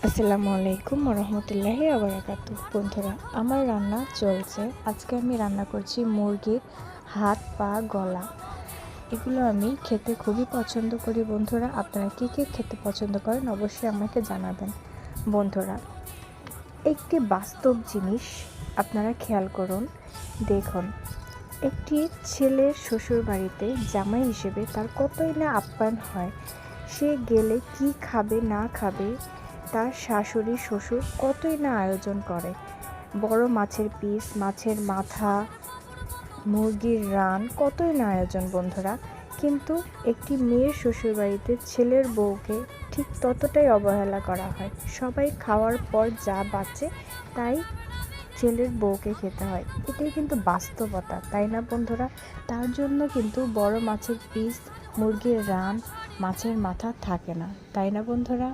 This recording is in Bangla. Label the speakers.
Speaker 1: আসসালামু আলাইকুম রহমতুল্লাহি আবরাকাতু। বন্ধুরা, আমার রান্না চলছে। আজকে আমি রান্না করছি মুরগির হাত, পা, গলা। এগুলো আমি খেতে খুবই পছন্দ করি। বন্ধুরা, আপনারা কী কী খেতে পছন্দ করেন অবশ্যই আমাকে জানাবেন। বন্ধুরা, একটি বাস্তব জিনিস আপনারা খেয়াল করুন। দেখুন, একটি ছেলের শ্বশুর বাড়িতে জামাই হিসেবে তার কতই না আপ্যায়ন হয়। সে গেলে কি খাবে না খাবে তার শাশুড়ি শ্বশুর কতই না আয়োজন করে। বড় মাছের পিস, মাছের মাথা, মুরগির রান, কতই না আয়োজন বন্ধুরা। কিন্তু একটি মেয়ের শ্বশুরবাড়িতে ছেলের বউকে ঠিক ততটাই অবহেলা করা হয়। সবাই খাওয়ার পর যা বাঁচে তাই ছেলের বউকে খেতে হয়। এটাই কিন্তু বাস্তবতা, তাই না বন্ধুরা? তার জন্য কিন্তু বড় মাছের পিস, মুরগির রান, মাছের মাথা থাকে না, তাই না বন্ধুরা?